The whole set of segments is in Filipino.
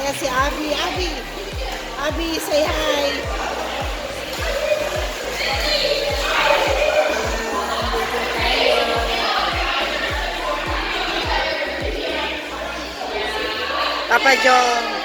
Ayan si Abby. Abby! Abby, say hi! Papa Jong.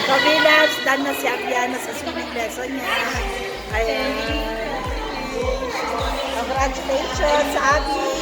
Kabilabs, done na si Abiana sa swimming lesson niya. Ayan. Congratulations, Abby!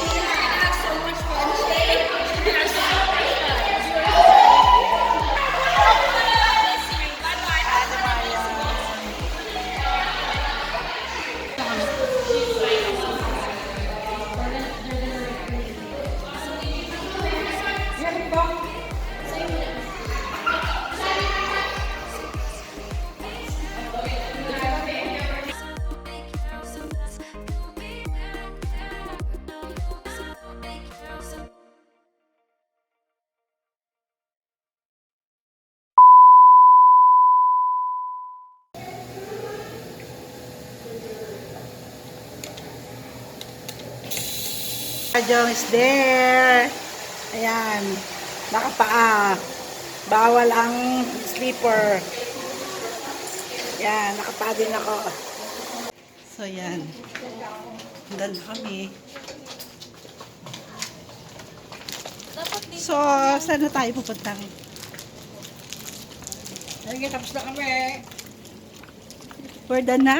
Jong is there. Ayan. Nakapaa. Bawal ang sleeper. Ayan. Nakapaa din ako. So, yan. Handa na kami. So, saan na tayo pupunta? Ayun, tapos na kami. We're done na.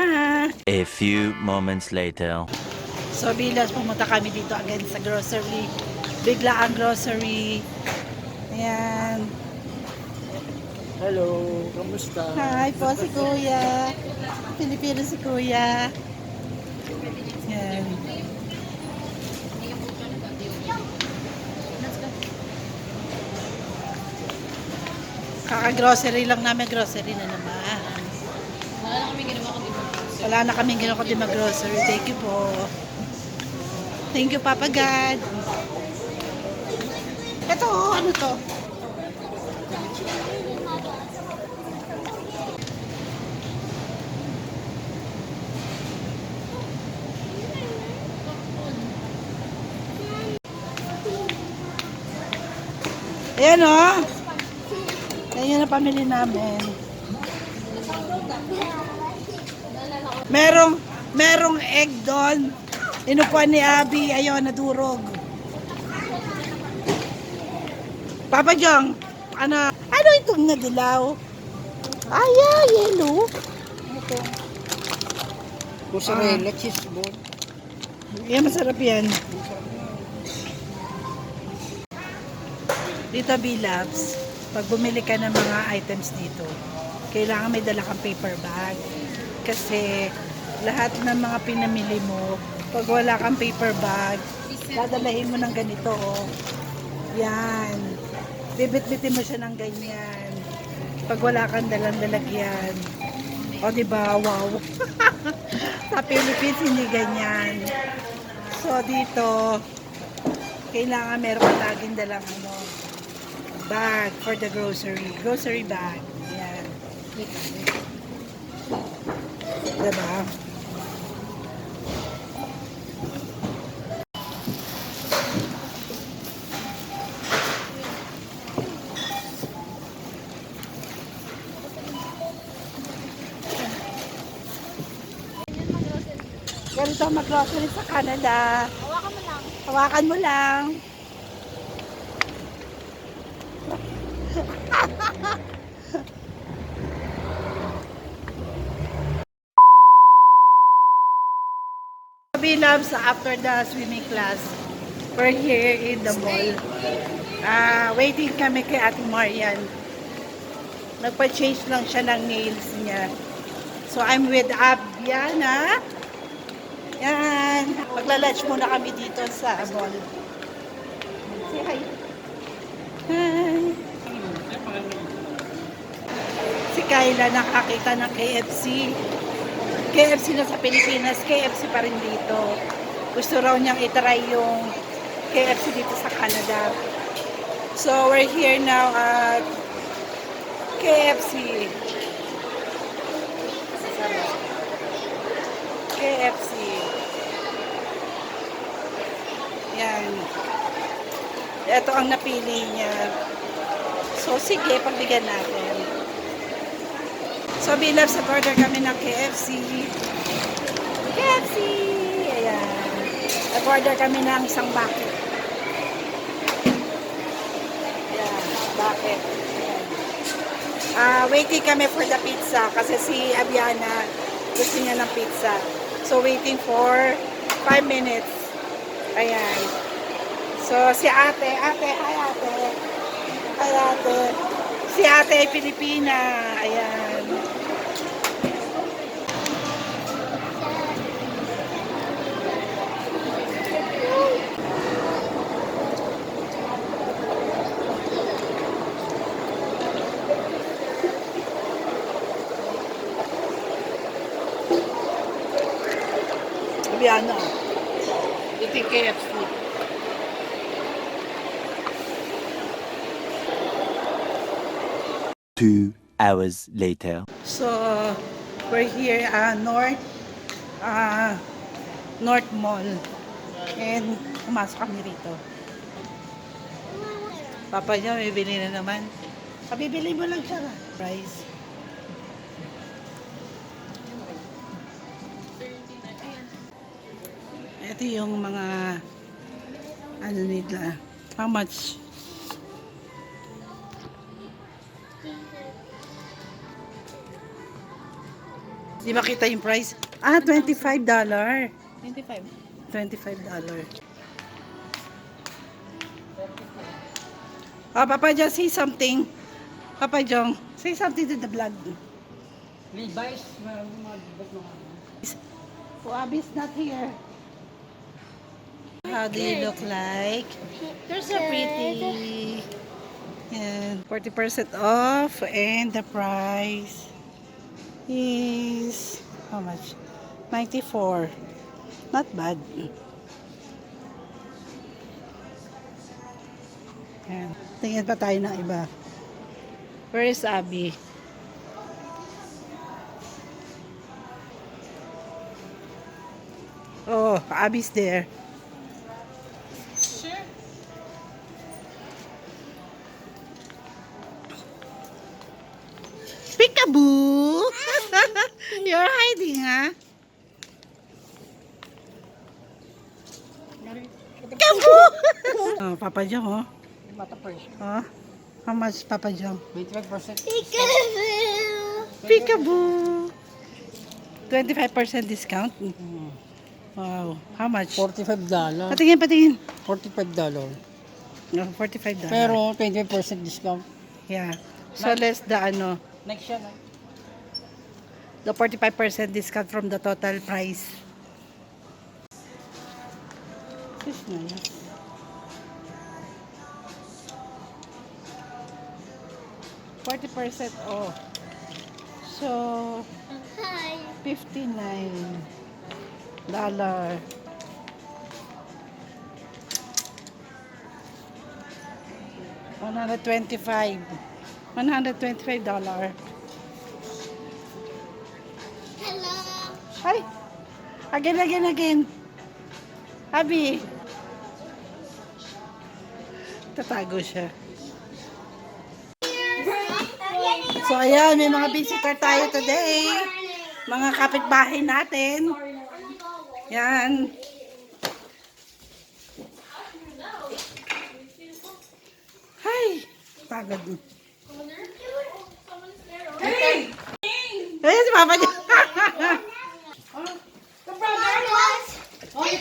A few moments later. So, bilas pumunta kami dito again sa grocery. Bigla ang grocery. Ayan. Hello, kamusta? Hi po si Kuya. Pilipino si Kuya. Ayan. Kaka-grocery lang namin. Grocery na naman. Wala na kaming ginawa kundi mag-grocery. Thank you po. Thank you, Papa God. Ito, ano to? Ayan o. Ayan ang pamili namin. Merong egg doon. Inupuan ni Abby, ayaw nadurog. Papa Jong, ano itong nadilaw? Yellow. Ito. Mozzarella, cheese ball. Yan, masarap yan. Dito, B-Labs, pag bumili ka ng mga items dito, kailangan may dala kang paper bag. Kasi lahat ng mga pinamili mo, pag wala kang paper bag, dadalahin mo ng ganito, oh. Yan. Bibit-bitin mo siya ng ganyan. Pag wala kang dalang lalagyan. O, diba? Wow. Sa Philippines, hindi ganyan. So, dito, kailangan meron ka laging dalang bag for the grocery. Grocery bag. Yan. Diba? Ganito mag-grocery sa Canada. Hawakan mo lang. Hawakan mo lang. B-Labs, after the swimming class, we're here in the mall. Waiting kami kay Ate Marian. Nagpa-change lang siya ng nails niya. So, I'm with Abiana. Yan. Magla-lunch muna kami dito sa mall. Say hi. Hi. Kayla nakakita ng KFC. KFC na sa Pilipinas, KFC pa rin dito. Gusto raw niyang itry yung KFC dito sa Canada. So, we're here now at KFC. KFC. Yan. Ito ang napili niya. So, sige, pagbigyan natin. So, Bilabs, order kami ng KFC. KFC! Ayan. Nag-order kami ng isang bucket. Ayan, bucket. Ayan. Waiting kami for the pizza kasi si Abiana gusto niya ng pizza. So, waiting for 5 minutes. Ayan. So, si ate, hi ate. Hi ate. Si ate ay Pilipina. Ayan. Abiano. Ito yung KFC. Two hours later. So, we're here North Mall. And pumasok kami rito. Papa niya, bibili na naman. Kabibili mo lang siya. Price. Ito yung mga ano nila. How much? Di ba kita yung price? $25. $25. Oh, Papa John, say something. Papa John, say something to the vlog. Levi's, Abby's not here. How do you look like? You're so pretty. And 40% off and the price is how much? 94. Not bad. Ayan. Tingnan pa tayo ng iba. Where is Abby? Oh, Abby's there. Sure. Peekaboo! You're hiding, ha? Peekaboo! Oh, Papa John, oh. Oh, how much, Papa John? 25%. Peekaboo! 25% discount? Wow, how much? $45. Patingin. $45. No, $45. Pero 25% discount. Yeah. So less the ano, Next siya, no? the 45% discount from the total price. This is nice. $40% off. So, $59. $125. $125. Hello. Hi. Again. Abi. Tatago siya. So, ayan. May mga visitor tayo today. Mga kapitbahay natin. Yan. Hi. Pagod. Hey! Ayan si Papa niya. There's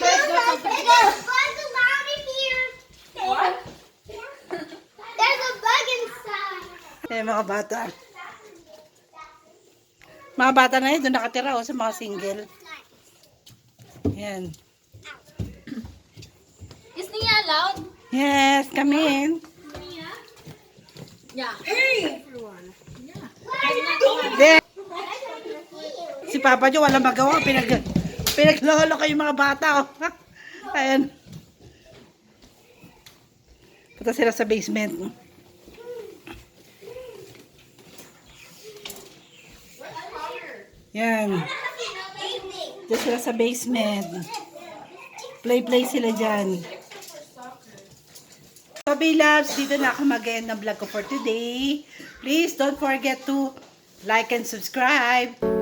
a bug inside. Ayan mga bata. Mga bata na yun, doon nakatira sa mga single. Ayan. Is Nia allowed? Yes, come in. Yeah. Hey! Everyone. Yeah. si Papa Joe, walang magawa. Pinaglolo kayo mga bata. Oh. Ayan. Punta sila sa basement. Yan. Punta sila sa basement. Play sila dyan. So, loves, dito na ako mag-end ng vlog ko for today. Please don't forget to like and subscribe.